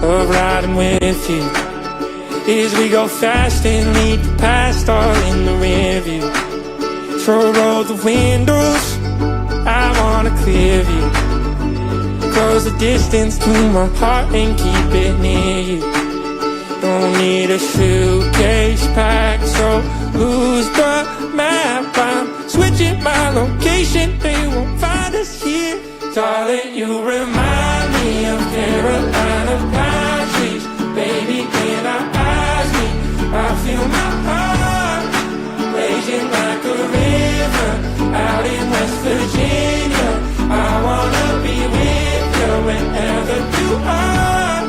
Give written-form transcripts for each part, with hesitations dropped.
of riding with you. As we go fast and leave the past all in the rear view. So roll the windows, I wanna clear view. Close the distance to my heart and keep it near you. Don't need a suitcase packed, so lose the map. I'm switching my location, they won't find us here. Darling, you remind me of Carolina pine trees. Baby, when I ask me, I feel my heart raging like a river out in West Virginia. I wanna be with you wherever you are.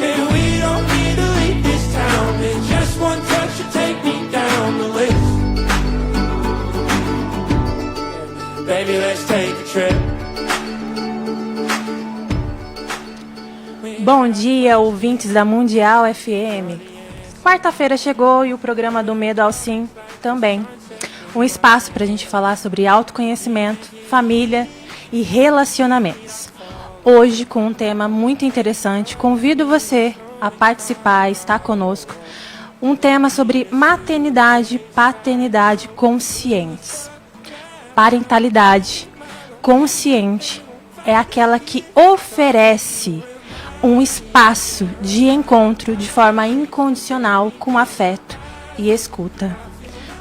And we don't need to leave this town. In just one touch you take me down the list. Baby, let's take a trip. Bom dia, ouvintes da Mundial FM. Quarta-feira chegou e o programa Do Medo ao Sim também. Um espaço para a gente falar sobre autoconhecimento, família e relacionamentos. Hoje, com um tema muito interessante, convido você a participar, estar conosco. Um tema sobre maternidade, paternidade conscientes. Parentalidade consciente é aquela que oferece um espaço de encontro de forma incondicional com afeto e escuta.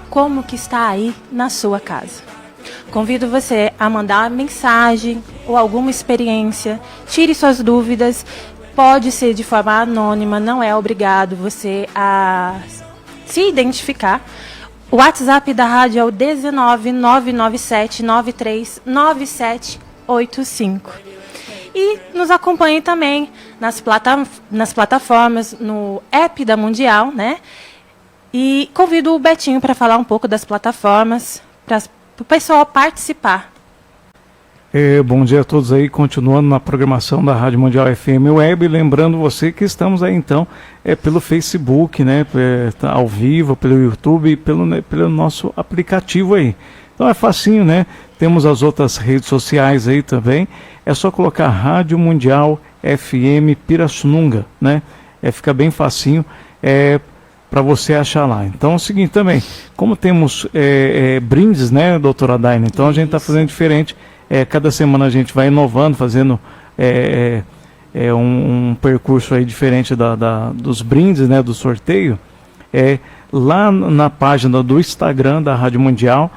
Como que está aí na sua casa? Convido você a mandar uma mensagem ou alguma experiência, tire suas dúvidas, pode ser de forma anônima, não é obrigado você a se identificar. O WhatsApp da rádio é o 19997939785. E nos acompanhe também nas plataformas, no app da Mundial, né? E convido o Betinho para falar um pouco das plataformas, para o pessoal participar. Bom dia a todos aí, continuando na programação da Rádio Mundial FM Web, lembrando você que estamos aí então pelo Facebook, né, ao vivo, pelo YouTube e pelo nosso aplicativo aí. Então é facinho, né? Temos as outras redes sociais aí também. É só colocar Rádio Mundial FM Pirassununga, né? Fica bem facinho para você achar lá. Então é o seguinte também, como temos brindes, né, doutora Daina? Então a gente está fazendo diferente. Cada semana a gente vai inovando, fazendo um percurso aí diferente dos brindes, né, do sorteio. Lá na página do Instagram da Rádio Mundial,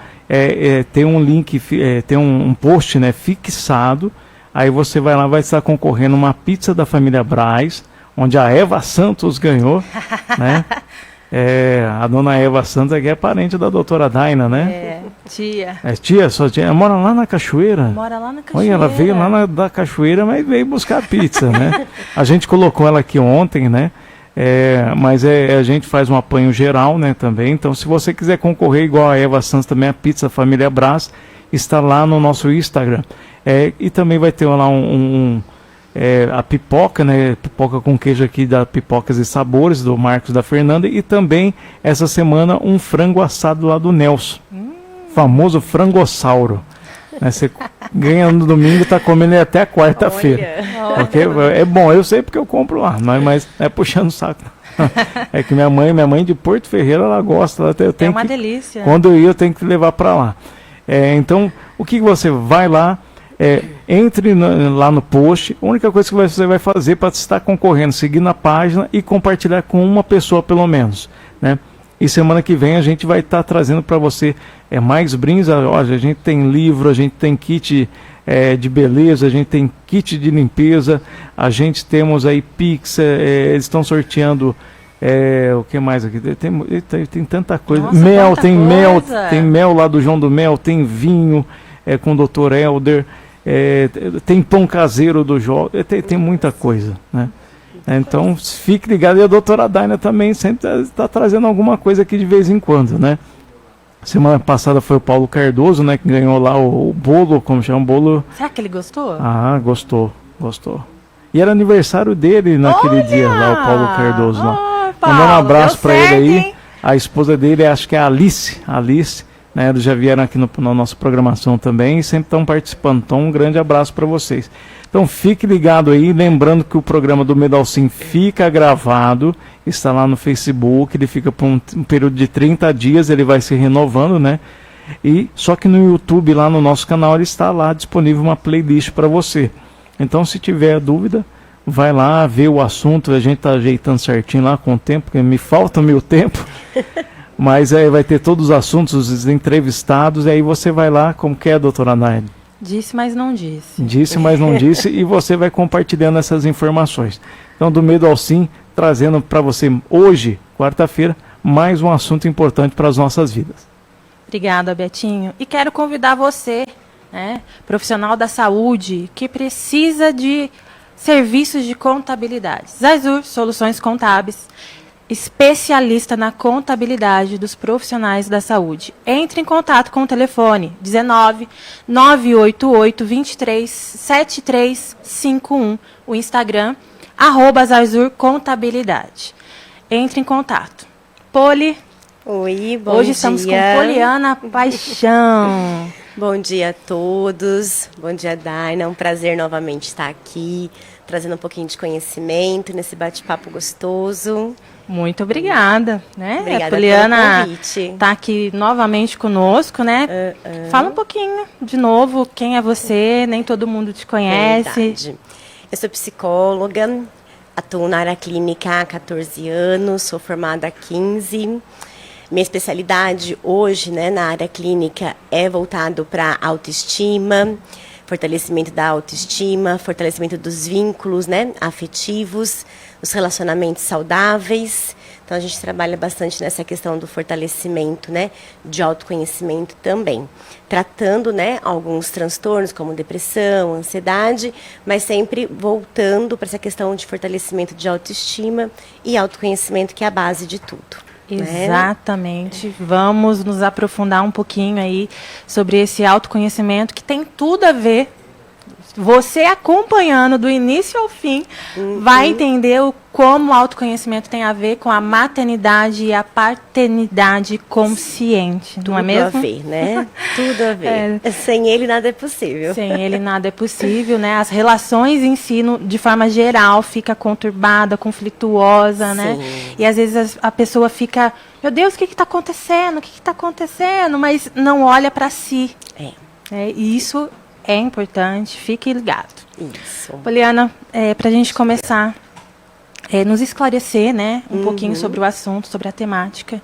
tem um link, tem um post, né, fixado. Aí você vai lá, vai estar concorrendo uma pizza da família Braz, onde a Eva Santos ganhou, né? A dona Eva Santos aqui é parente da doutora Daina, né? Tia. Tia, sua tia. Ela mora lá na Cachoeira. Mora lá na Cachoeira. Olha, ela veio lá da Cachoeira, mas veio buscar pizza, né? A gente colocou ela aqui ontem, né? Mas a gente faz um apanho geral, né, também. Então, se você quiser concorrer igual a Eva Santos, também a pizza Família Brás, está lá no nosso Instagram. E também vai ter lá a pipoca, né, pipoca com queijo aqui da Pipocas e Sabores, do Marcos da Fernanda, e também, essa semana, um frango assado lá do Nelson, famoso frangossauro. Você ganha no domingo e está comendo até a quarta-feira. Okay? É bom, eu sei porque eu compro lá, mas é puxando o saco. É que minha mãe de Porto Ferreira, ela gosta. É uma delícia. Quando eu tenho que levar para lá. Então, o que você vai lá, entre lá no post. A única coisa que você vai fazer para estar concorrendo, seguir na página e compartilhar com uma pessoa pelo menos, né? E semana que vem a gente vai estar trazendo para você mais brindes. Olha, a gente tem livro, a gente tem kit de beleza, a gente tem kit de limpeza, a gente temos aí Pix, eles estão sorteando o que mais aqui? Tem tanta coisa. Nossa, mel, quanta tem coisa. mel, tem mel lá do João do Mel, tem vinho com o Dr. Helder, tem pão caseiro do Jó, tem muita coisa, né? Então, fique ligado. E a doutora Daina também sempre está trazendo alguma coisa aqui de vez em quando, né? Semana passada foi o Paulo Cardoso, né? Que ganhou lá o bolo, como chama o bolo. Será que ele gostou? Ah, gostou. E era aniversário dele naquele dia lá, o Paulo Cardoso lá. Mandando um abraço para ele aí. Hein? A esposa dele, acho que é a Alice, né? Eles já vieram aqui na nossa programação também e sempre estão participando. Então, um grande abraço para vocês. Então, Então fique ligado aí, lembrando que o programa do Medo ao Sim fica gravado, está lá no Facebook, ele fica por um período de 30 dias, ele vai se renovando, né? E só que no YouTube, lá no nosso canal, ele está lá disponível uma playlist para você. Então se tiver dúvida, vai lá ver o assunto, a gente está ajeitando certinho lá com o tempo, porque me falta o meu tempo. Mas aí vai ter todos os assuntos, os entrevistados, e aí você vai lá, como que é, doutora Naide? Disse, mas não disse. Disse, mas não disse, e você vai compartilhando essas informações. Então, do Medo ao Sim, trazendo para você hoje, quarta-feira, mais um assunto importante para as nossas vidas. Obrigada, Betinho. E quero convidar você, né, profissional da saúde, que precisa de serviços de contabilidade. Zazur Soluções Contábeis, especialista na contabilidade dos profissionais da saúde. Entre em contato com o telefone 19 988 23 7351, o Instagram, @Zazur Contabilidade. Entre em contato. Poli, oi, bom hoje dia. estamos com Poliana Paixão. Bom dia a todos, bom dia, Daina, é um prazer novamente estar aqui, trazendo um pouquinho de conhecimento nesse bate-papo gostoso. Muito obrigada, né? Obrigada a Poliana pelo convite. está aqui novamente conosco, né? Fala um pouquinho de novo, quem é você, nem todo mundo te conhece. Verdade. Eu sou psicóloga, atuo na área clínica há 14 anos, sou formada há 15. Minha especialidade hoje, né, na área clínica é voltado para autoestima, fortalecimento da autoestima, fortalecimento dos vínculos, né, afetivos, os relacionamentos saudáveis. Então a gente trabalha bastante nessa questão do fortalecimento, né, de autoconhecimento também, tratando, né, alguns transtornos como depressão, ansiedade, mas sempre voltando para essa questão de fortalecimento de autoestima e autoconhecimento, que é a base de tudo. Exatamente. Vamos nos aprofundar um pouquinho aí sobre esse autoconhecimento que tem tudo a ver. Você acompanhando do início ao fim vai entender como o autoconhecimento tem a ver com a maternidade e a paternidade consciente, não é mesmo? Tudo a ver, né? Tudo a ver. Sem ele nada é possível. Sem ele nada é possível, né? As relações em si, de forma geral, fica conturbada, conflituosa, né? E às vezes a pessoa fica, meu Deus, o que está acontecendo? O que está acontecendo? Mas não olha para si. E isso é importante, fique ligado. Isso. Poliana, para a gente começar, nos esclarecer, né, um pouquinho sobre o assunto, sobre a temática.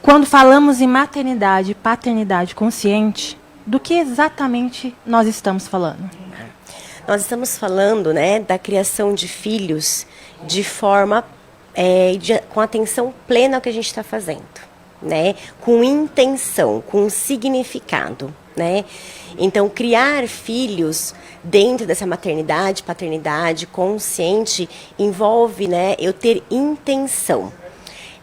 Quando falamos em maternidade e paternidade consciente, do que exatamente nós estamos falando? Nós estamos falando, né, da criação de filhos de forma, com atenção plena ao que a gente está fazendo, né, com intenção, com significado, né? Então, criar filhos dentro dessa maternidade, paternidade consciente envolve, né, eu ter intenção.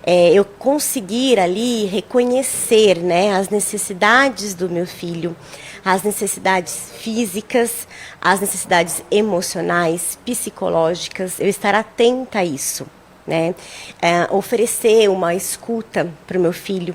Eu conseguir ali reconhecer, né, as necessidades do meu filho, as necessidades físicas, as necessidades emocionais, psicológicas, eu estar atenta a isso, né? Oferecer uma escuta para o meu filho,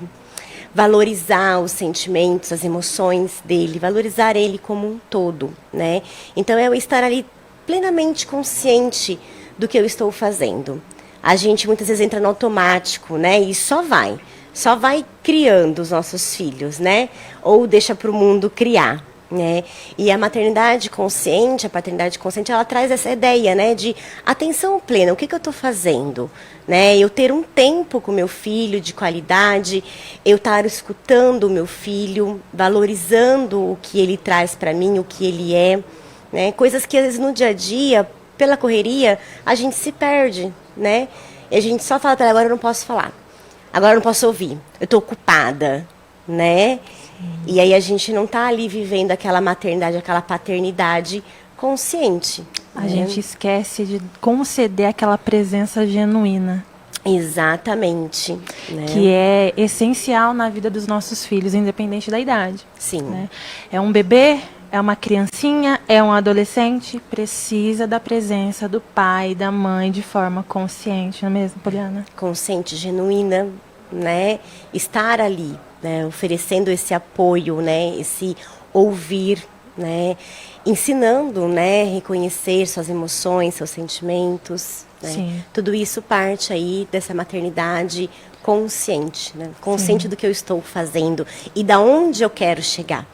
valorizar os sentimentos, as emoções dele, valorizar ele como um todo, né? Então, eu estar ali plenamente consciente do que eu estou fazendo. A gente muitas vezes entra no automático, né? E só vai criando os nossos filhos, né? Ou deixa para o mundo criar, né? E a maternidade consciente, a paternidade consciente, ela traz essa ideia, né, de atenção plena. O que eu estou fazendo, né? Eu ter um tempo com meu filho de qualidade, eu estar escutando o meu filho, valorizando o que ele traz para mim, o que ele é, né? Coisas que às vezes no dia a dia, pela correria, a gente se perde, né? E a gente só fala para agora eu não posso falar, agora eu não posso ouvir, eu estou ocupada, né? E aí a gente não está ali vivendo aquela maternidade, aquela paternidade consciente. A gente esquece de conceder aquela presença genuína. Exatamente. Né? Que é essencial na vida dos nossos filhos, independente da idade. Sim. Né? É um bebê, é uma criancinha, é um adolescente, precisa da presença do pai e da mãe de forma consciente, não é mesmo, Poliana? Consciente, genuína, né? Estar ali, né? Oferecendo esse apoio, né? Esse ouvir, né? ensinando, né, reconhecer suas emoções, seus sentimentos, né? Sim. Tudo isso parte aí dessa maternidade consciente, né? Consciente do que eu estou fazendo e da onde eu quero chegar,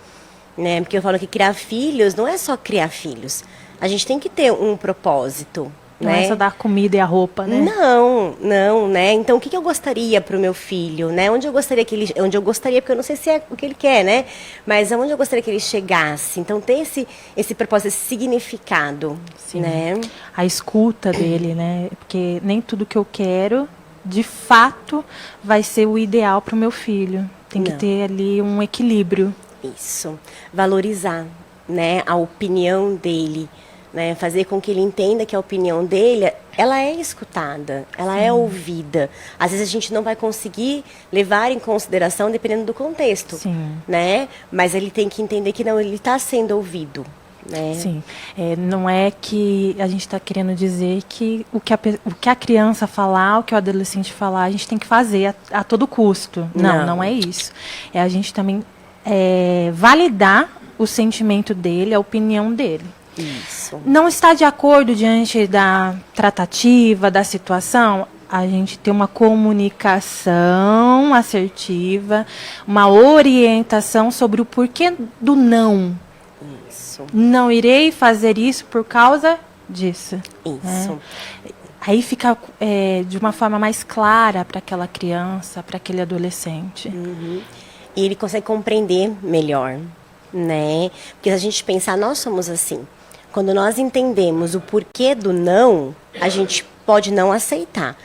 né? Porque eu falo que criar filhos não é só criar filhos. A gente tem que ter um propósito, Não né? é só dar a comida e a roupa, né? Não, né? Então, o que eu gostaria para o meu filho, né? Onde eu gostaria, porque eu não sei se é o que ele quer, né? Mas aonde eu gostaria que ele chegasse. Então, ter esse propósito, esse significado, Sim. né? A escuta dele, né? Porque nem tudo que eu quero, de fato, vai ser o ideal para o meu filho. Tem que Não. ter ali um equilíbrio. Isso. Valorizar, né? A opinião dele, né? Fazer com que ele entenda que a opinião dele, ela é escutada, ela é ouvida. Às vezes a gente não vai conseguir levar em consideração dependendo do contexto, Sim. né? Mas ele tem que entender que não, ele está sendo ouvido, né? Sim. Não é que a gente está querendo dizer que o que a criança falar, o que o adolescente falar, a gente tem que fazer a todo custo. Não é isso. É a gente também validar o sentimento dele, a opinião dele. Isso. Não está de acordo diante da tratativa, da situação, a gente tem uma comunicação assertiva, uma orientação sobre o porquê do não. Isso. Não irei fazer isso por causa disso. Isso. Aí fica de uma forma mais clara para aquela criança, para aquele adolescente. E ele consegue compreender melhor, né? Porque se a gente pensar, nós somos assim. Quando nós entendemos o porquê do não, a gente pode não aceitar,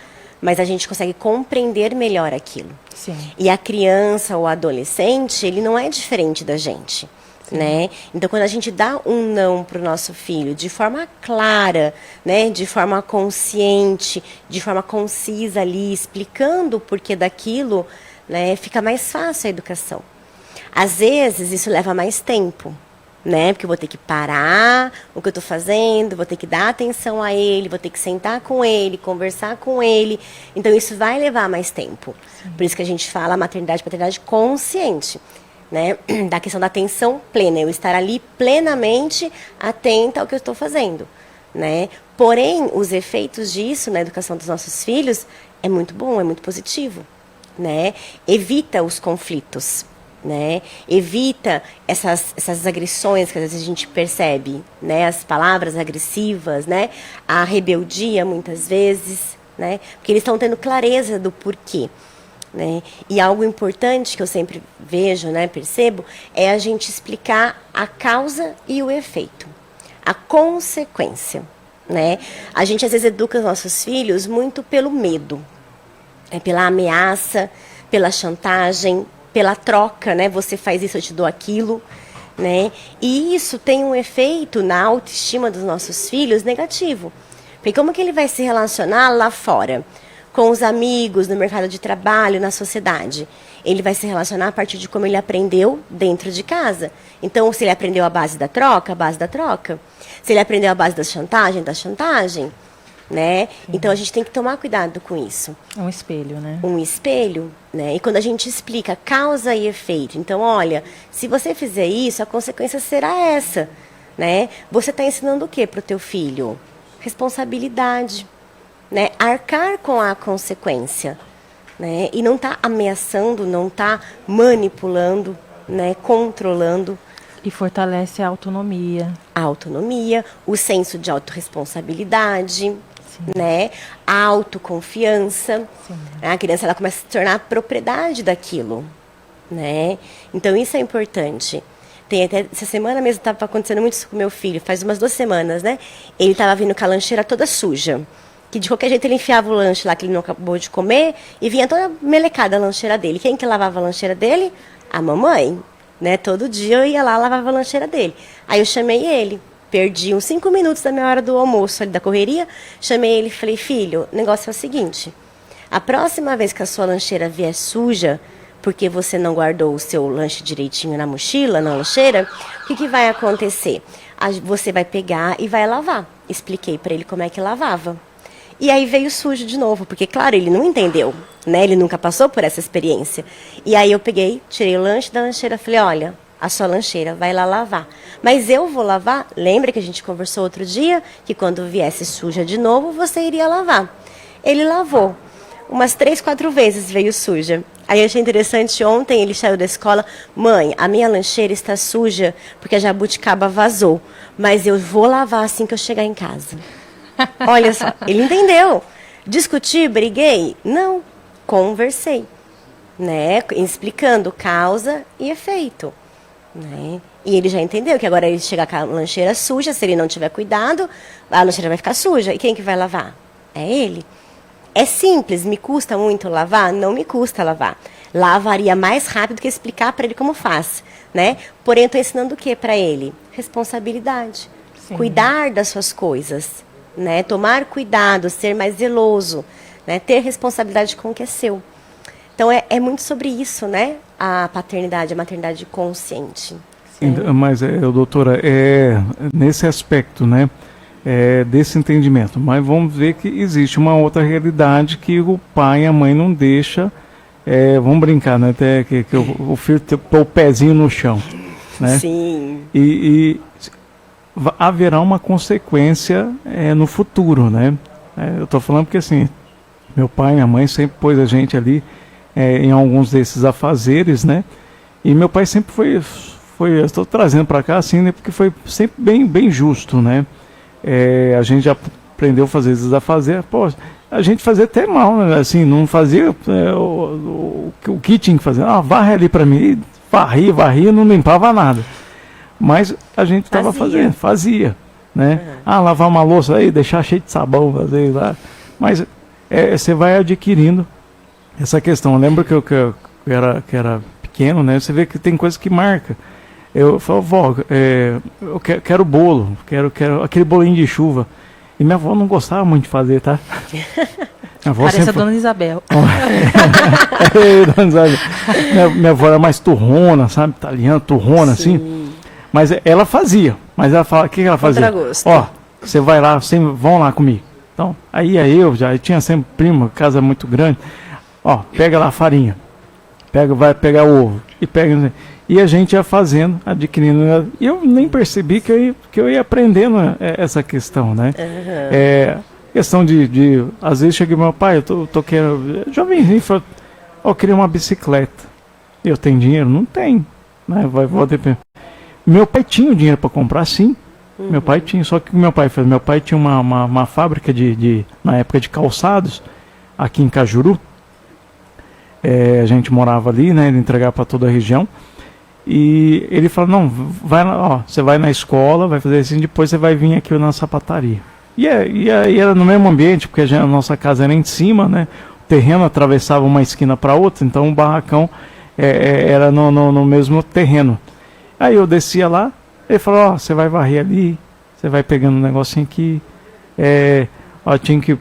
mas a gente consegue compreender melhor aquilo. Sim. E a criança ou adolescente, ele não é diferente da gente, né? Então, quando a gente dá um não para o nosso filho de forma clara, né, de forma consciente, de forma concisa ali, explicando o porquê daquilo, né, fica mais fácil a educação. Às vezes, isso leva mais tempo, né? Porque eu vou ter que parar o que eu estou fazendo, vou ter que dar atenção a ele, vou ter que sentar com ele, conversar com ele. Então, isso vai levar mais tempo. Sim. Por isso que a gente fala maternidade, paternidade consciente, né? Da questão da atenção plena, eu estar ali plenamente atenta ao que eu estou fazendo, né? Porém, os efeitos disso na educação dos nossos filhos é muito bom, é muito positivo, né? Evita os conflitos, né? Evita essas agressões que às vezes a gente percebe, né? As palavras agressivas, né? A rebeldia muitas vezes, né? Porque eles estão tendo clareza do porquê, né? E algo importante que eu sempre vejo, né? Percebo, é a gente explicar a causa e o efeito, a consequência, né? A gente às vezes educa os nossos filhos muito pelo medo, pela ameaça, pela chantagem, pela troca, né? Você faz isso, eu te dou aquilo, né? E isso tem um efeito na autoestima dos nossos filhos negativo. Porque como que ele vai se relacionar lá fora? Com os amigos, no mercado de trabalho, na sociedade? Ele vai se relacionar a partir de como ele aprendeu dentro de casa. Então, se ele aprendeu a base da troca, a base da troca. Se ele aprendeu a base da chantagem, né? Então a gente tem que tomar cuidado com isso. É um espelho, né? Um espelho, né? E quando a gente explica causa e efeito, então olha, se você fizer isso, a consequência será essa, né? Você está ensinando o que para o teu filho? Responsabilidade, né? Arcar com a consequência, né? E não tá ameaçando, não tá manipulando, né? Controlando. E fortalece a autonomia. A autonomia, o senso de autorresponsabilidade, né? A autoconfiança. Sim. A criança ela começa a se tornar a propriedade daquilo, né? Então isso é importante. Tem até essa semana mesmo estava acontecendo muito isso com meu filho, faz umas 2 semanas, né? Ele estava vindo com a lancheira toda suja, que de qualquer jeito ele enfiava o lanche lá que ele não acabou de comer e vinha toda melecada a lancheira dele. Quem que lavava a lancheira dele? A mamãe, né? Todo dia eu ia lá lavava a lancheira dele. Aí eu chamei ele. Perdi uns 5 minutos da minha hora do almoço, ali da correria. Chamei ele e falei, filho, o negócio é o seguinte. A próxima vez que a sua lancheira vier suja, porque você não guardou o seu lanche direitinho na mochila, na lancheira, o que vai acontecer? Você vai pegar e vai lavar. Expliquei para ele como é que lavava. E aí veio sujo de novo, porque, claro, ele não entendeu, né? Ele nunca passou por essa experiência. E aí eu peguei, tirei o lanche da lancheira e falei, olha, a sua lancheira, vai lá lavar. Mas eu vou lavar, lembra que a gente conversou outro dia, que quando viesse suja de novo, você iria lavar. Ele lavou. Umas 3, 4 vezes veio suja. Aí eu achei interessante, ontem ele saiu da escola, mãe, a minha lancheira está suja porque a jabuticaba vazou, mas eu vou lavar assim que eu chegar em casa. Olha só, ele entendeu. Discuti, briguei? Não, conversei, né? Explicando causa e efeito, né? E ele já entendeu que agora ele chegar com a lancheira suja, se ele não tiver cuidado, a lancheira vai ficar suja. E quem que vai lavar? É ele. É simples, me custa muito lavar? Não me custa lavar. Lavaria mais rápido que explicar para ele como faz, né? Porém, eu estou ensinando o que para ele? Responsabilidade. Sim. Cuidar das suas coisas, né? Tomar cuidado, ser mais zeloso, né? Ter responsabilidade com o que é seu. Então, é muito sobre isso, né? A paternidade, a maternidade consciente. Mas, doutora, nesse aspecto, né? Desse entendimento, mas vamos ver que existe uma outra realidade que o pai e a mãe não deixam, vamos brincar, né, até que o filho põe o pezinho no chão, né? Sim. E haverá uma consequência no futuro, né? Eu estou falando porque assim, meu pai e minha mãe sempre pôs a gente ali em alguns desses afazeres, né? E meu pai sempre foi eu estou trazendo para cá assim, né, porque foi sempre bem justo, né? A gente já aprendeu a fazer esses afazeres, pô, a gente fazia até mal, né? Assim, não fazia o que tinha que fazer. Varre ali para mim, varria, não limpava nada. Mas a gente estava fazia, né? Lavar uma louça aí, deixar cheio de sabão, fazer lá. Mas você vai adquirindo essa questão. Eu lembro que eu era pequeno, né? Você vê que tem coisas que marcam. Eu falo, vó, eu quero bolo, quero aquele bolinho de chuva. E minha avó não gostava muito de fazer, tá? Parece a Dona Isabel. Dona Isabel. Minha avó era mais turrona, sabe? Italiana, turrona, assim. Mas ela fazia. Mas ela fala, o que ela fazia? Você vai lá, vão lá comigo. Então, aí eu tinha sempre prima, casa muito grande. Pega lá a farinha. Vai pegar o ovo. E a gente ia fazendo, adquirindo. E eu nem percebi que eu ia aprendendo essa questão, né? Questão de às vezes cheguei meu pai, eu tô querendo. Jovenzinho, falou, eu queria uma bicicleta. Eu tenho dinheiro? Não tenho. Né? Vou depender. Meu pai tinha o dinheiro para comprar, sim. Meu pai tinha, só que o que meu pai fez? Meu pai tinha uma fábrica na época de calçados, aqui em Cajuru. A gente morava ali, né? Ele entregava para toda a região. E ele falou, não, vai lá, você vai na escola, vai fazer assim, depois você vai vir aqui na sapataria. E aí era no mesmo ambiente, porque a nossa casa era em cima, né? O terreno atravessava uma esquina para outra, então o barracão era no mesmo terreno. Aí eu descia lá, ele falou, você vai varrer ali, você vai pegando um negocinho aqui, tinha que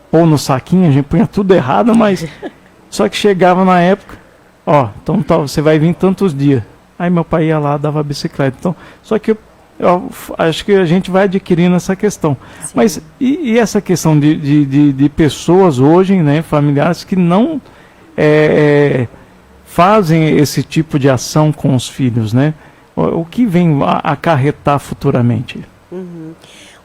pôr no saquinho, a gente punha tudo errado, mas só que chegava na época, então você vai vir tantos dias. Aí meu pai ia lá, dava a bicicleta. Então, só que eu acho que a gente vai adquirindo essa questão. Sim. Mas e essa questão de pessoas hoje, né, familiares, que não fazem esse tipo de ação com os filhos, né? O que vem acarretar futuramente?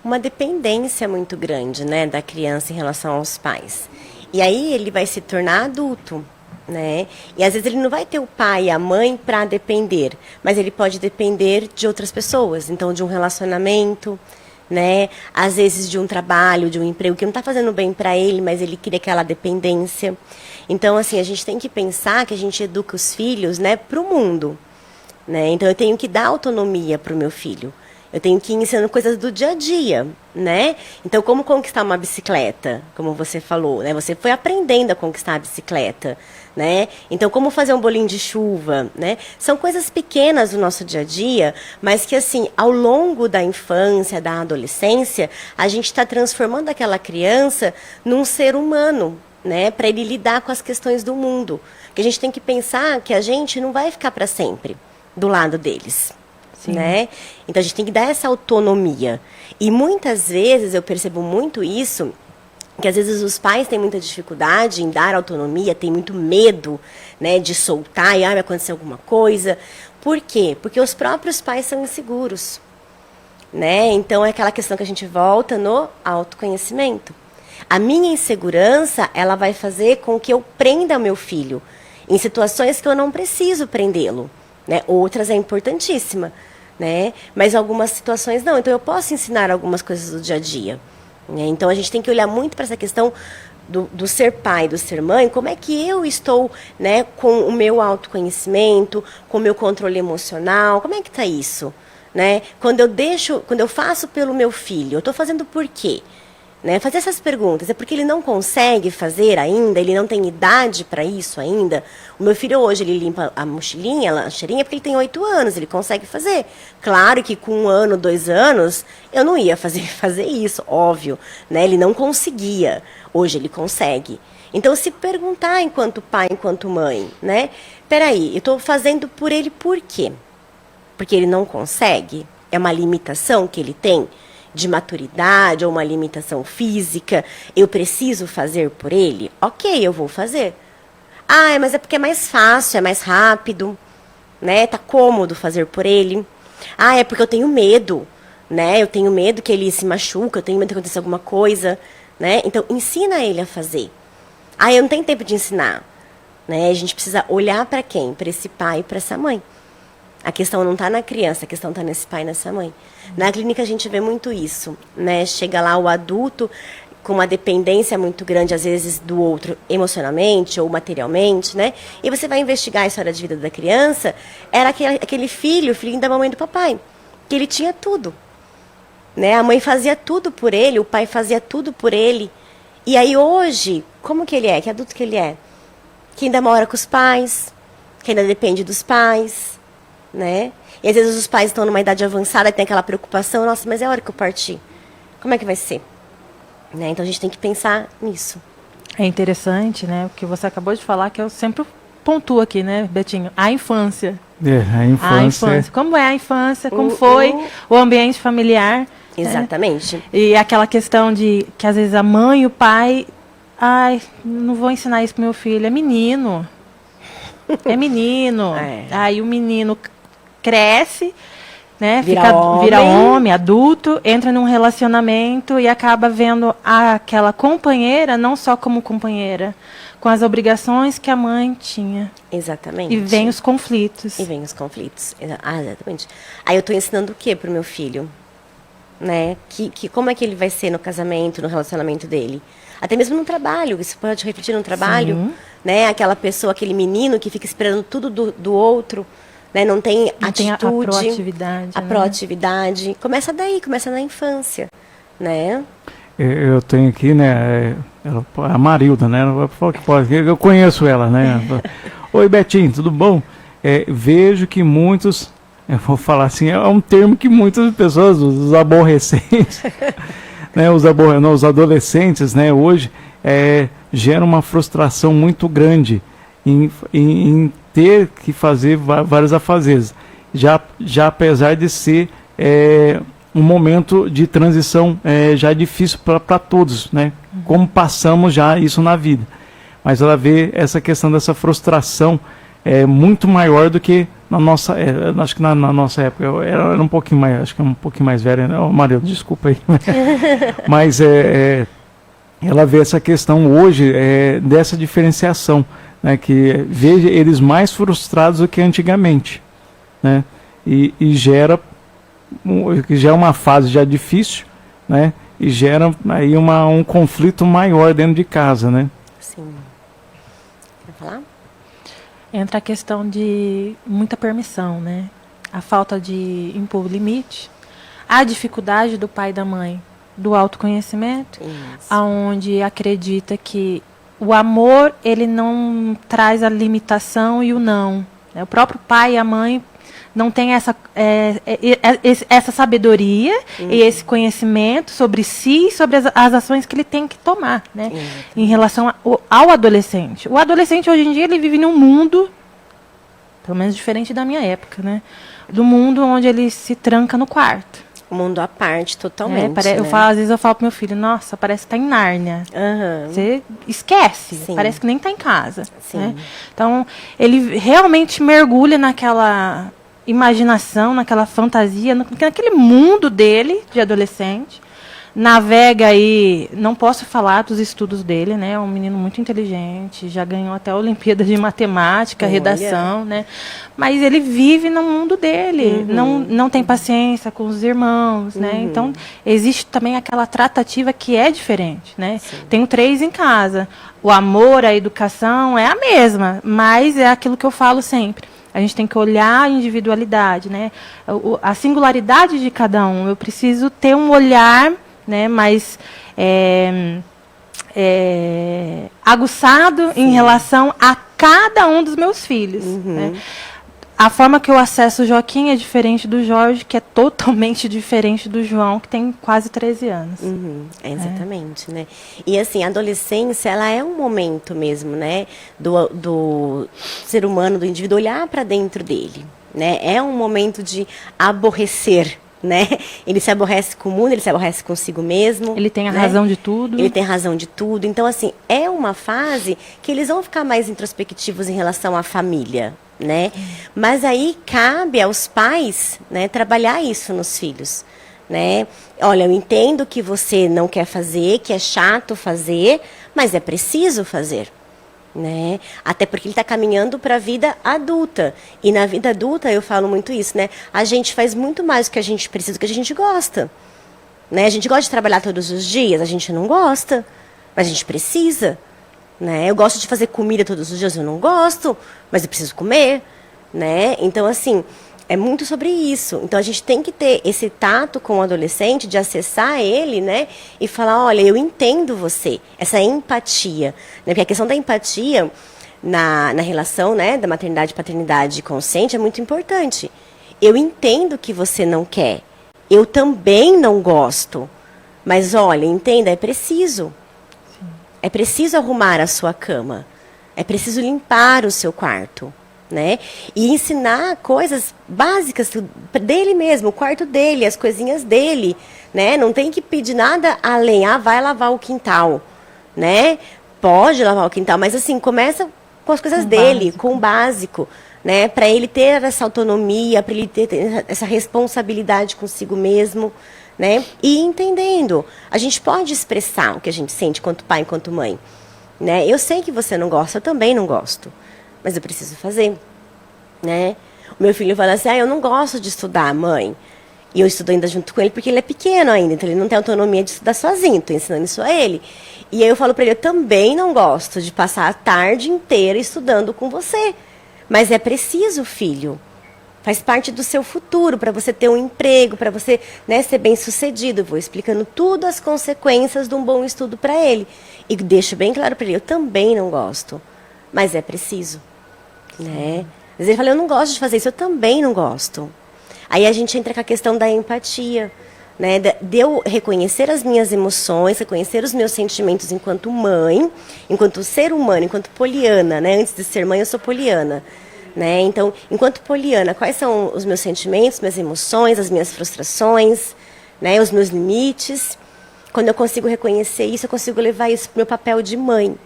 Uma dependência muito grande, né, da criança em relação aos pais. E aí ele vai se tornar adulto, né? E às vezes ele não vai ter o pai e a mãe para depender, mas ele pode depender de outras pessoas, então de um relacionamento, né? Às vezes de um trabalho, de um emprego que não está fazendo bem para ele, mas ele queria aquela dependência. Então, assim, a gente tem que pensar que a gente educa os filhos, né, para o mundo, né? Então eu tenho que dar autonomia para o meu filho. Eu tenho que ir ensinando coisas do dia a dia, né? Então, como conquistar uma bicicleta, como você falou, né? Você foi aprendendo a conquistar a bicicleta, né? Então, como fazer um bolinho de chuva, né? São coisas pequenas do nosso dia a dia, mas que, assim, ao longo da infância, da adolescência, a gente está transformando aquela criança num ser humano, né? Para ele lidar com as questões do mundo. Porque a gente tem que pensar que a gente não vai ficar para sempre do lado deles. Né? Então a gente tem que dar essa autonomia. E muitas vezes eu percebo muito isso que às vezes os pais têm muita dificuldade em dar autonomia, têm muito medo, né, de soltar e vai acontecer alguma coisa. Por quê? Porque os próprios pais são inseguros, né? Então é aquela questão que a gente volta no autoconhecimento. A minha insegurança, ela vai fazer com que eu prenda o meu filho em situações que eu não preciso prendê-lo, né? Outras é importantíssima, né? Mas algumas situações não. Então eu posso ensinar algumas coisas do dia a dia, né? Então a gente tem que olhar muito para essa questão do ser pai, do ser mãe, como é que eu estou, né, com o meu autoconhecimento, com o meu controle emocional, como é que está isso? Né? Quando eu faço pelo meu filho, eu estou fazendo por quê? Né? Fazer essas perguntas, é porque ele não consegue fazer ainda, ele não tem idade para isso ainda. O meu filho hoje, ele limpa a mochilinha, a lancheirinha, porque ele tem 8 anos, ele consegue fazer. Claro que com 1 ano, 2 anos, eu não ia fazer isso, óbvio. Né? Ele não conseguia, hoje ele consegue. Então, se perguntar enquanto pai, enquanto mãe, né? Peraí, eu estou fazendo por ele por quê? Porque ele não consegue? É uma limitação que ele tem? De maturidade ou uma limitação física, eu preciso fazer por ele? Ok, eu vou fazer. Ah, mas é porque é mais fácil, é mais rápido, né? Tá cômodo fazer por ele. Ah, é porque eu tenho medo, né? Eu tenho medo que ele se machuque, eu tenho medo que aconteça alguma coisa, né? Então, ensina ele a fazer. Ah, eu não tenho tempo de ensinar, né? A gente precisa olhar para quem? Para esse pai e para essa mãe. A questão não está na criança, a questão está nesse pai e nessa mãe. Na clínica a gente vê muito isso, né? Chega lá o adulto com uma dependência muito grande, às vezes, do outro emocionalmente ou materialmente, né? E você vai investigar a história de vida da criança, era aquele filhinho da mamãe e do papai, que ele tinha tudo, né? A mãe fazia tudo por ele, o pai fazia tudo por ele. E aí hoje, como que ele é? Que adulto que ele é? Que ainda mora com os pais, que ainda depende dos pais, né? E às vezes os pais estão numa idade avançada e tem aquela preocupação, nossa, mas é a hora que eu partir. Como é que vai ser? Né? Então a gente tem que pensar nisso. É interessante, né? O que você acabou de falar, que eu sempre pontuo aqui, né, Betinho? A infância. A infância. Como é a infância? Como foi o ambiente familiar? Exatamente. Né? E aquela questão de que às vezes a mãe e o pai, ai, não vou ensinar isso pro meu filho, é menino. É menino. Aí o menino cresce, né? Vira homem, adulto, entra num relacionamento e acaba vendo aquela companheira não só como companheira, com as obrigações que a mãe tinha. Exatamente. E vem os conflitos. Exatamente. Aí eu estou ensinando o que para o meu filho? Né? Como é que ele vai ser no casamento, no relacionamento dele? Até mesmo no trabalho, isso pode refletir no trabalho. Sim. Né? Aquela pessoa, aquele menino que fica esperando tudo do outro, né? Não tem atitude. A proatividade. A proatividade. Começa daí, começa na infância, né? Eu tenho aqui, né, a Marilda, né? Eu conheço ela, né? Oi, Betinho, tudo bom? Vejo que muitos, eu vou falar assim, é um termo que muitas pessoas, os aborrecentes, né, os adolescentes, né, hoje, gera uma frustração muito grande em ter que fazer vários afazeres. Já apesar de ser um momento de transição já difícil para todos, né? Como passamos já isso na vida. Mas ela vê essa questão dessa frustração muito maior do que na nossa, acho que na nossa época, eu era um pouquinho mais, acho que é um pouquinho mais velha, né? Maria, desculpa aí. Mas ela vê essa questão hoje dessa diferenciação, né? Que vê eles mais frustrados do que antigamente, né? E gera uma fase já difícil, né? E gera aí um conflito maior dentro de casa, né? Sim. Quer falar? Entra a questão de muita permissão, né? A falta de impor limite, a dificuldade do pai e da mãe do autoconhecimento, aonde acredita que o amor ele não traz a limitação e o não. Né? O próprio pai e a mãe não tem essa sabedoria e esse conhecimento sobre si e sobre as ações que ele tem que tomar, né? Em relação ao adolescente. O adolescente, hoje em dia, ele vive num mundo, pelo menos diferente da minha época, né? Do mundo onde ele se tranca no quarto. Um mundo à parte, totalmente. Eu né? falo, às vezes eu falo pro meu filho, nossa, parece que tá em Nárnia. Aham. Você esquece, Sim. parece que nem tá em casa. Sim. Né? Então, ele realmente mergulha naquela imaginação, naquela fantasia, naquele mundo dele, de adolescente. Navega aí, não posso falar dos estudos dele, né? É um menino muito inteligente, já ganhou até a Olimpíada de Matemática, Olha. redação, né? Mas ele vive no mundo dele, não tem paciência com os irmãos, né? Então, existe também aquela tratativa que é diferente, né? Tenho 3 em casa. O amor, a educação é a mesma, mas é aquilo que eu falo sempre. A gente tem que olhar a individualidade, né? A singularidade de cada um. Eu preciso ter um olhar, né, mais aguçado em relação a cada um dos meus filhos. Né? A forma que eu acesso o Joaquim é diferente do Jorge, que é totalmente diferente do João, que tem quase 13 anos. Exatamente, né? E assim, a adolescência, ela é um momento mesmo, né? Do ser humano, do indivíduo, olhar para dentro dele, né? É um momento de aborrecer, né? Ele se aborrece com o mundo, ele se aborrece consigo mesmo. Ele tem a né? razão de tudo. Ele tem razão de tudo. Então, assim, é uma fase que eles vão ficar mais introspectivos em relação à família, né? Mas aí cabe aos pais, né, trabalhar isso nos filhos, né? Olha, eu entendo que você não quer fazer, que é chato fazer, mas é preciso fazer. Né? Até porque ele está caminhando para a vida adulta. E na vida adulta, eu falo muito isso, né? A gente faz muito mais do que a gente precisa, do que a gente gosta. Né? A gente gosta de trabalhar todos os dias, a gente não gosta, mas a gente precisa. Né? Eu gosto de fazer comida todos os dias, eu não gosto, mas eu preciso comer. Né? Então, assim, é muito sobre isso. Então, a gente tem que ter esse tato com o adolescente, de acessar ele, né? E falar, olha, eu entendo você. Essa empatia. Né? Porque a questão da empatia na relação, né, da maternidade e paternidade consciente é muito importante. Eu entendo que você não quer. Eu também não gosto. Mas, olha, entenda, é preciso. É preciso arrumar a sua cama. É preciso limpar o seu quarto. Né? E ensinar coisas básicas dele mesmo, o quarto dele, as coisinhas dele, né? Não tem que pedir nada além, vai lavar o quintal, né? Pode lavar o quintal, mas assim, começa com as coisas dele, com o básico, né? Para ele ter essa autonomia, para ele ter essa responsabilidade consigo mesmo, né? E entendendo, a gente pode expressar o que a gente sente enquanto pai, enquanto mãe, né? Eu sei que você não gosta, eu também não gosto. Mas eu preciso fazer, né? O meu filho fala assim, eu não gosto de estudar, mãe. E eu estudo ainda junto com ele porque ele é pequeno ainda, então ele não tem autonomia de estudar sozinho, estou ensinando isso a ele. E aí eu falo para ele, eu também não gosto de passar a tarde inteira estudando com você. Mas é preciso, filho. Faz parte do seu futuro, para você ter um emprego, para você, né, ser bem-sucedido. Eu vou explicando tudo as consequências de um bom estudo para ele. E deixo bem claro para ele, eu também não gosto. Mas é preciso. Né? Às vezes ele fala, eu não gosto de fazer isso, eu também não gosto. Aí a gente entra com a questão da empatia, né? De eu reconhecer as minhas emoções, reconhecer os meus sentimentos enquanto mãe, enquanto ser humano, enquanto poliana, né? Antes de ser mãe, eu sou poliana. Né? Então, enquanto poliana, quais são os meus sentimentos, minhas emoções, as minhas frustrações, né? Os meus limites. Quando eu consigo reconhecer isso, eu consigo levar isso para o meu papel de mãe.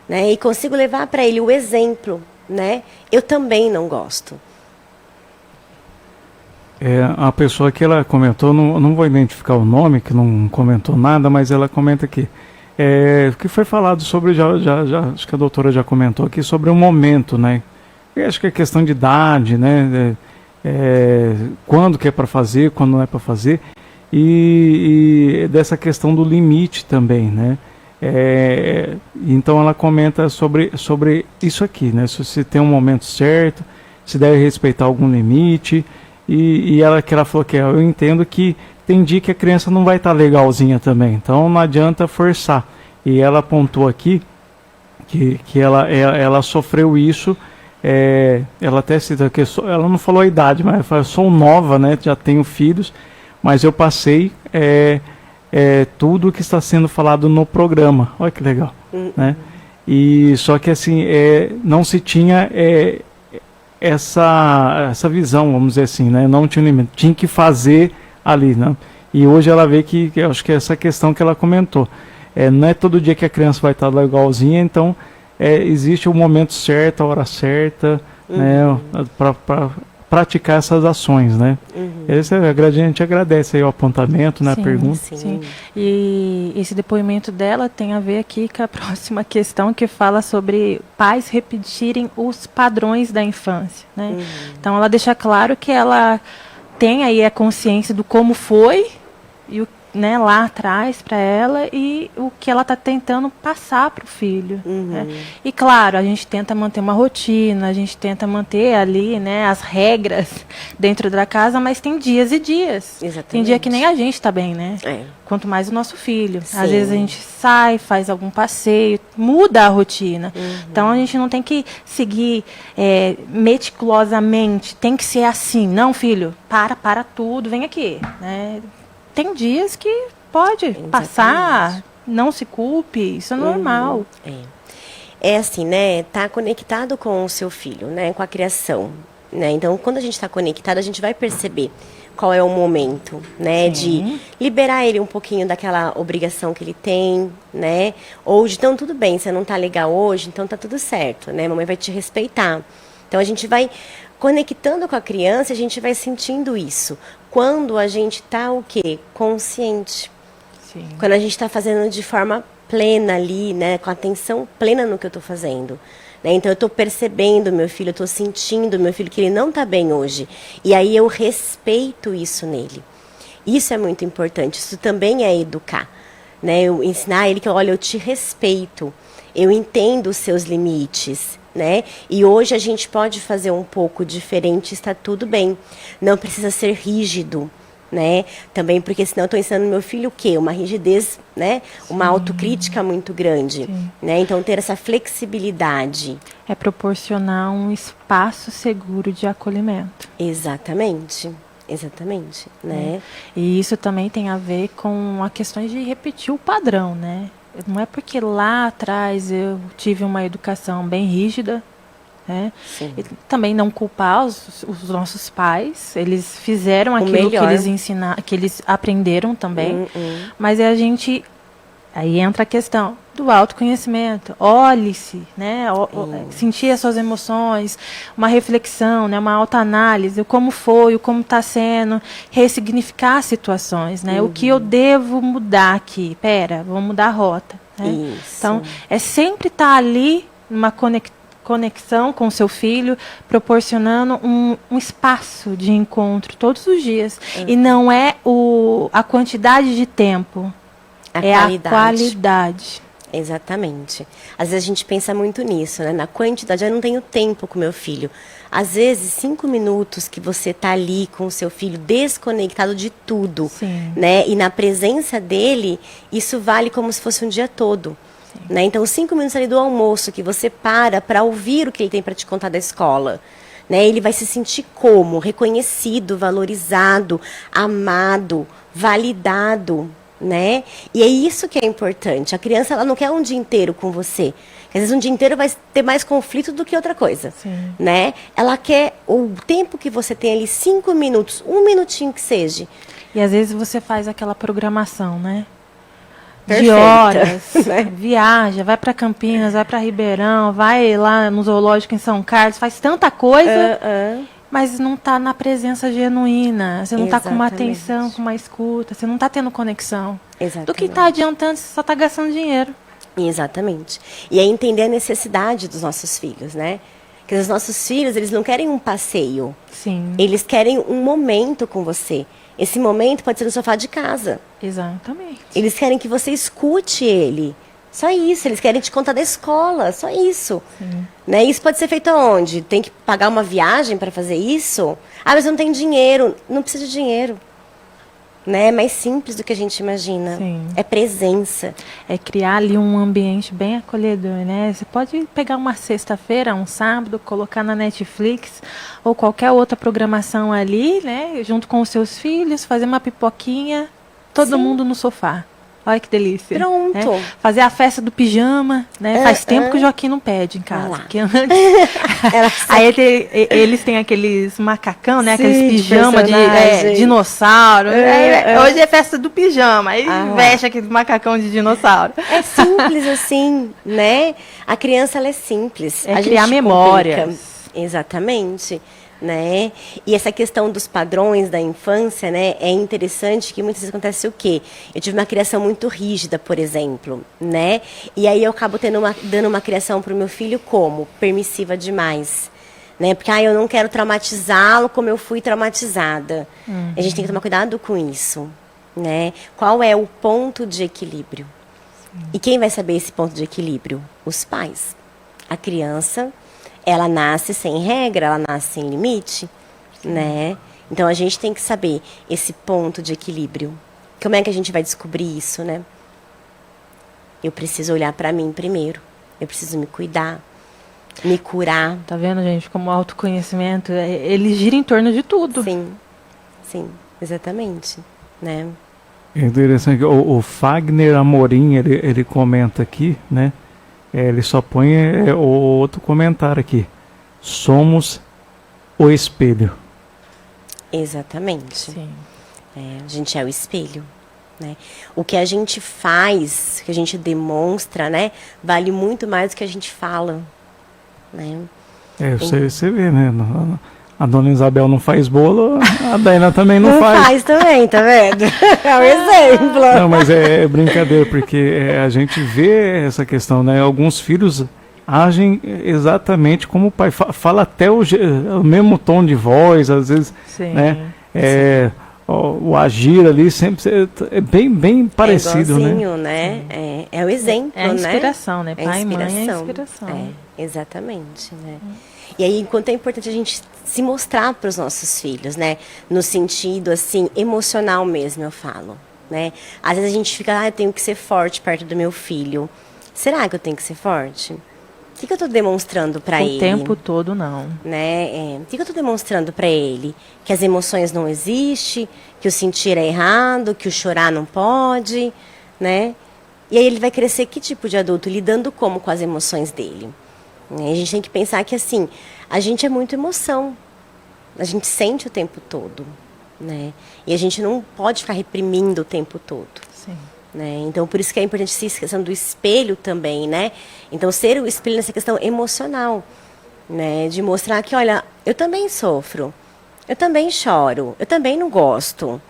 Né? E consigo levar para ele o exemplo. Né? Eu também não gosto. A pessoa que ela comentou, não vou identificar o nome, que não comentou nada, mas ela comenta aqui. Que foi falado sobre, acho que a doutora já comentou aqui, sobre o momento, né? Eu acho que é questão de idade, né? Quando que é para fazer, quando não é para fazer. E dessa questão do limite também, né? Então ela comenta sobre isso aqui, né? Se você tem um momento certo, se deve respeitar algum limite. E ela falou que eu entendo que tem dia que a criança não vai estar legalzinha também, então não adianta forçar. E ela apontou aqui que ela sofreu isso. Ela até cita que ela não falou a idade, mas ela falou, sou nova, né? Já tenho filhos, mas eu passei tudo que está sendo falado no programa. Olha que legal, né? E só que assim não se tinha essa visão, vamos dizer assim, né? Não tinha limite, tinha que fazer ali, né? E hoje ela vê que eu acho que é essa questão que ela comentou. Não é todo dia que a criança vai estar legalzinha, então existe o momento certo, a hora certa, né, para praticar essas ações, né? A gente agradece aí o apontamento, né, a pergunta. Sim. E esse depoimento dela tem a ver aqui com a próxima questão, que fala sobre pais repetirem os padrões da infância, né? Então ela deixa claro que ela tem aí a consciência do como foi e o, né, lá atrás para ela, e o que ela está tentando passar para o filho. Né? E claro, a gente tenta manter uma rotina, a gente tenta manter ali, né, as regras dentro da casa, mas tem dias e dias. Exatamente. Tem dia que nem a gente está bem, né? Quanto mais o nosso filho. Sim. Às vezes a gente sai, faz algum passeio, muda a rotina. Então a gente não tem que seguir meticulosamente, tem que ser assim. Não, filho, para tudo, vem aqui. Né? Tem dias que pode passar, não se culpe, isso é normal. É assim, né? Tá conectado com o seu filho, né? Com a criação, né? Então, quando a gente está conectado, a gente vai perceber qual é o momento, né? De liberar ele um pouquinho daquela obrigação que ele tem, né? Ou de, então, tudo bem, você não tá legal hoje, então tá tudo certo, né? Mamãe vai te respeitar. Então, a gente vai conectando com a criança, a gente vai sentindo isso. Quando a gente está o quê? Consciente. Sim. Quando a gente está fazendo de forma plena ali, né? Com atenção plena no que eu estou fazendo. Né? Então, eu estou percebendo meu filho, eu estou sentindo meu filho que ele não está bem hoje. E aí eu respeito isso nele. Isso é muito importante. Isso também é educar. Né? Eu ensinar ele que, olha, eu te respeito. Eu entendo os seus limites. Né? E hoje a gente pode fazer um pouco diferente, está tudo bem. Não precisa ser rígido, né? Também porque senão eu estou ensinando meu filho o quê? Uma rigidez, né? Uma autocrítica muito grande. Né? Então ter essa flexibilidade. É proporcionar um espaço seguro de acolhimento. Exatamente. Né? E isso também tem a ver com a questão de repetir o padrão, né? Não é porque lá atrás eu tive uma educação bem rígida, né? E também não culpar os nossos pais, eles fizeram aquilo que eles ensinaram, que eles aprenderam também, mas a gente, aí entra a questão do autoconhecimento, olhe-se, né? Sentir as suas emoções, uma reflexão, né? Uma autoanálise, o como foi, o como está sendo, ressignificar situações, né? O que eu devo mudar aqui? Vou mudar a rota. Né? Então, é sempre estar ali, numa conexão com o seu filho, proporcionando um espaço de encontro todos os dias. E não é a quantidade de tempo, a qualidade. Exatamente. Às vezes a gente pensa muito nisso, né? Na quantidade. Eu não tenho tempo com meu filho. Às vezes, 5 minutos que você está ali com o seu filho desconectado de tudo, né? E na presença dele, isso vale como se fosse um dia todo. Né? Então, 5 minutos ali do almoço que você para ouvir o que ele tem para te contar da escola. Né? Ele vai se sentir como? Reconhecido, valorizado, amado, validado. Né? E é isso que é importante. A criança, ela não quer um dia inteiro com você. Às vezes um dia inteiro vai ter mais conflito do que outra coisa. Né? Ela quer o tempo que você tem ali, 5 minutos, 1 minutinho que seja. E às vezes você faz aquela programação, né? Perfeita, de horas, né? Viaja, vai para Campinas, vai para Ribeirão, vai lá no zoológico em São Carlos, faz tanta coisa, mas não está na presença genuína, você não está com uma atenção, com uma escuta, você não está tendo conexão. Do que está adiantando, você só está gastando dinheiro. Exatamente. E é entender a necessidade dos nossos filhos, né? Porque os nossos filhos, eles não querem um passeio. Eles querem um momento com você. Esse momento pode ser no sofá de casa. Exatamente. Eles querem que você escute ele. Só isso. Eles querem te contar da escola. Só isso. Né? Isso pode ser feito aonde? Tem que pagar uma viagem para fazer isso? Ah, mas eu não tenho dinheiro. Não precisa de dinheiro. Né? É mais simples do que a gente imagina. É presença. É criar ali um ambiente bem acolhedor, né? Você pode pegar uma sexta-feira, um sábado, colocar na Netflix ou qualquer outra programação ali, né? Junto com os seus filhos, fazer uma pipoquinha, todo mundo no sofá. Olha que delícia. Pronto. Né? Fazer a festa do pijama, né? Faz tempo que o Joaquim não pede em casa. lá. Porque antes... Aí eles têm aqueles macacão, né? Sim, Aqueles de pijama de personagem. dinossauro. Hoje é festa do pijama. Aí veste aquele macacão de dinossauro. É simples assim, né? A criança, ela é simples. É A criar gente memórias. complica. Exatamente. Né? E essa questão dos padrões da infância, né, é interessante que muitas vezes acontece o quê? Eu tive uma criação muito rígida, por exemplo, né? E aí eu acabo dando uma criação para o meu filho como? Permissiva demais. Né? Porque eu não quero traumatizá-lo como eu fui traumatizada. A gente tem que tomar cuidado com isso. Né? Qual é o ponto de equilíbrio? E quem vai saber esse ponto de equilíbrio? Os pais. A criança... ela nasce sem regra, ela nasce sem limite, né? Então, a gente tem que saber esse ponto de equilíbrio. Como é que a gente vai descobrir isso, né? Eu preciso olhar para mim primeiro. Eu preciso me cuidar, me curar. Tá vendo, gente? Como o autoconhecimento, ele gira em torno de tudo. Sim, sim, exatamente, né? É interessante que o Fagner Amorim, ele comenta aqui, né? Ele só põe o outro comentário aqui. Somos o espelho. Exatamente. Sim. A gente é o espelho. Né? O que a gente faz, que a gente demonstra, né, vale muito mais do que a gente fala. Né? Você vê, né? A dona Isabel não faz bolo, a Daina também não faz. Não faz também, tá vendo? É um exemplo. Não, mas é brincadeira, porque a gente vê essa questão, né? Alguns filhos agem exatamente como o pai. Fala até o mesmo tom de voz, às vezes, Sim. né? O agir ali sempre é bem parecido, né? É o exemplo, é a inspiração, né? É Pai e mãe é a inspiração. Exatamente, né? E aí, enquanto é importante a gente se mostrar para os nossos filhos, né? No sentido, assim, emocional mesmo, eu falo, né? Às vezes a gente fica, eu tenho que ser forte perto do meu filho. Será que eu tenho que ser forte? O que eu estou demonstrando para ele? O tempo todo, não. Né? O que eu estou demonstrando para ele? Que as emoções não existem, que o sentir é errado, que o chorar não pode, né? E aí ele vai crescer que tipo de adulto? Lidando como com as emoções dele? A gente tem que pensar que, assim, a gente é muito emoção. A gente sente o tempo todo, né? E a gente não pode ficar reprimindo o tempo todo. Sim. Né? Então, por isso que é importante essa questão do espelho também, né? Então, ser o espelho nessa questão emocional, né? De mostrar que, olha, eu também sofro, eu também choro, eu também não gosto,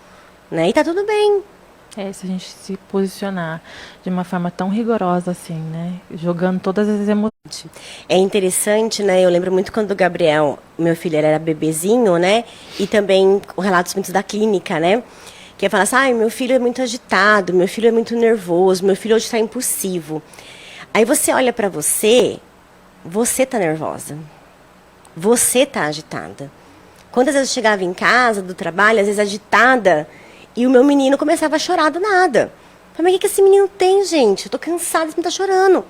né? E tá tudo bem. Se a gente se posicionar de uma forma tão rigorosa assim, né? Jogando todas as emoções. É interessante, né? Eu lembro muito quando o Gabriel, meu filho, ele era bebezinho, né? E também com relatos muitos da clínica, né? Que ia falar assim, meu filho é muito agitado, meu filho é muito nervoso, meu filho hoje está impulsivo. Aí você olha para você tá nervosa. Você tá agitada. Quantas vezes eu chegava em casa, do trabalho, às vezes agitada, e o meu menino começava a chorar do nada. Eu falei, mas o que esse menino tem, gente? Eu tô cansada, esse menino tá chorando. O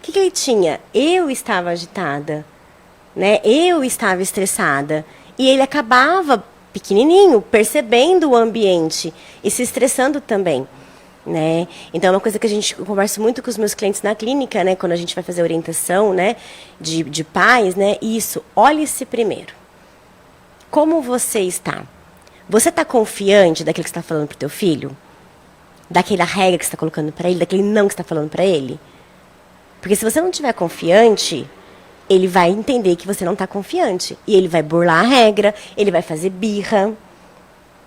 que ele tinha? Eu estava agitada, né? Eu estava estressada. E ele acabava, pequenininho, percebendo o ambiente e se estressando também, né? Então, é uma coisa que eu converso muito com os meus clientes na clínica, né? Quando a gente vai fazer orientação, né? De pais, né? Isso, olhe-se primeiro. Como você está? Você está confiante daquilo que você está falando para o teu filho? Daquela regra que você está colocando para ele? Daquele não que você está falando para ele? Porque se você não estiver confiante, ele vai entender que você não está confiante. E ele vai burlar a regra, ele vai fazer birra,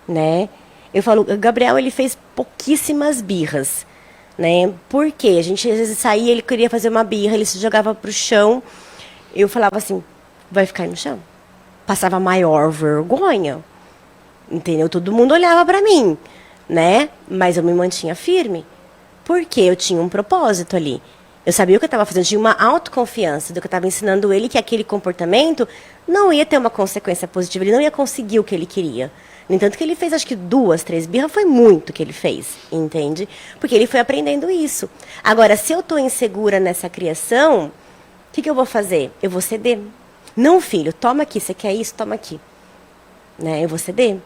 né? Eu falo, o Gabriel, ele fez pouquíssimas birras, né? Por quê? A gente, às vezes, saía, ele queria fazer uma birra, ele se jogava pro chão. Eu falava assim, vai ficar aí no chão. Passava a maior vergonha, entendeu? Todo mundo olhava para mim, né? Mas eu me mantinha firme, porque eu tinha um propósito ali. Eu sabia o que eu estava fazendo, tinha uma autoconfiança do que eu estava ensinando ele, que aquele comportamento não ia ter uma consequência positiva, ele não ia conseguir o que ele queria. No entanto, que ele fez, acho que 2, 3 birras, foi muito que ele fez, entende? Porque ele foi aprendendo isso. Agora, se eu estou insegura nessa criação, o que eu vou fazer? Eu vou ceder. Não, filho, toma aqui, você quer isso? Toma aqui. Né? Eu vou ceder.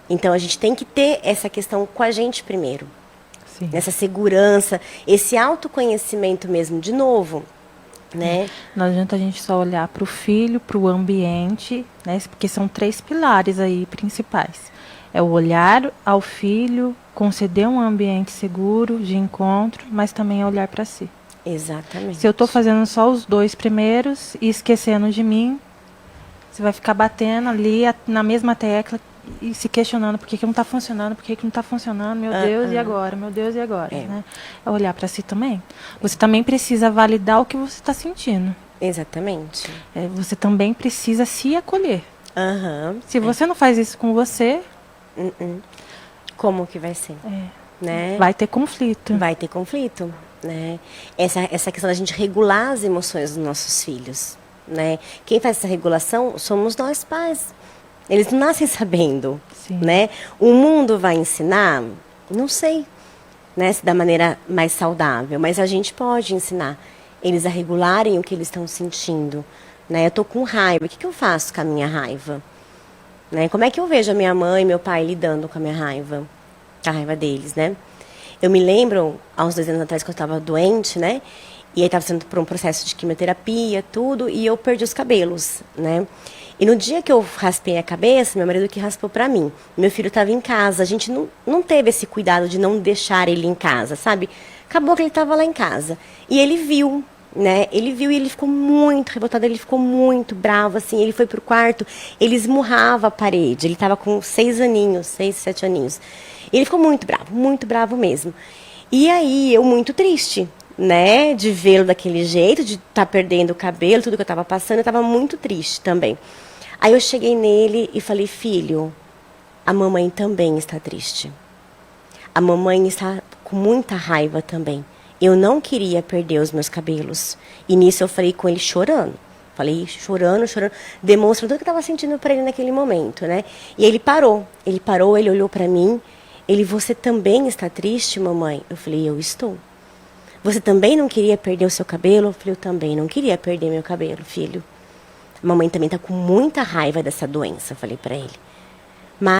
Então, a gente tem que ter essa questão com a gente primeiro. Sim. Nessa segurança, esse autoconhecimento mesmo, de novo, né? Não adianta a gente só olhar para o filho, para o ambiente, né? Porque são 3 pilares aí principais. É o olhar ao filho, conceder um ambiente seguro de encontro, mas também é olhar para si. Exatamente. Se eu estou fazendo só os 2 primeiros e esquecendo de mim, você vai ficar batendo ali na mesma tecla e se questionando por que não está funcionando, por que não está funcionando, meu Deus, e agora? Meu Deus, e agora? Né? É olhar para si também. Você também precisa validar o que você está sentindo. Exatamente. Você também precisa se acolher. Aham. Se você não faz isso com você, Como que vai ser? Né? vai ter conflito. Vai ter conflito, né? Essa questão da gente regular as emoções dos nossos filhos, né? Quem faz essa regulação somos nós pais. Eles não nascem sabendo, Sim. né? O mundo vai ensinar, não sei, né? Se da maneira mais saudável, mas a gente pode ensinar eles a regularem o que eles estão sentindo, né? Eu tô com raiva, o que eu faço com a minha raiva? Né? Como é que eu vejo a minha mãe e meu pai lidando com a minha raiva? Com a raiva deles, né? Eu me lembro, há uns 2 anos atrás, que eu estava doente, né? E aí estava sendo por um processo de quimioterapia, tudo, e eu perdi os cabelos, né? E no dia que eu raspei a cabeça, meu marido que raspou pra mim. Meu filho estava em casa, a gente não teve esse cuidado de não deixar ele em casa, sabe? Acabou que ele estava lá em casa. E ele viu, né? Ele viu e ele ficou muito revoltado, ele ficou muito bravo, assim. Ele foi pro quarto, ele esmurrava a parede. Ele estava com 6 aninhos, 6, 7 aninhos. E ele ficou muito bravo mesmo. E aí, eu muito triste, né? De vê-lo daquele jeito, de estar perdendo o cabelo, tudo que eu estava passando, eu estava muito triste também. Aí eu cheguei nele e falei, filho, a mamãe também está triste. A mamãe está com muita raiva também. Eu não queria perder os meus cabelos. E nisso eu falei com ele chorando. Falei chorando, demonstrando tudo que eu estava sentindo para ele naquele momento, né? E ele parou, ele olhou para mim. Ele, você também está triste, mamãe? Eu falei, eu estou. Você também não queria perder o seu cabelo? Eu falei, eu também não queria perder meu cabelo, filho. A mamãe também está com muita raiva dessa doença, eu falei para ele.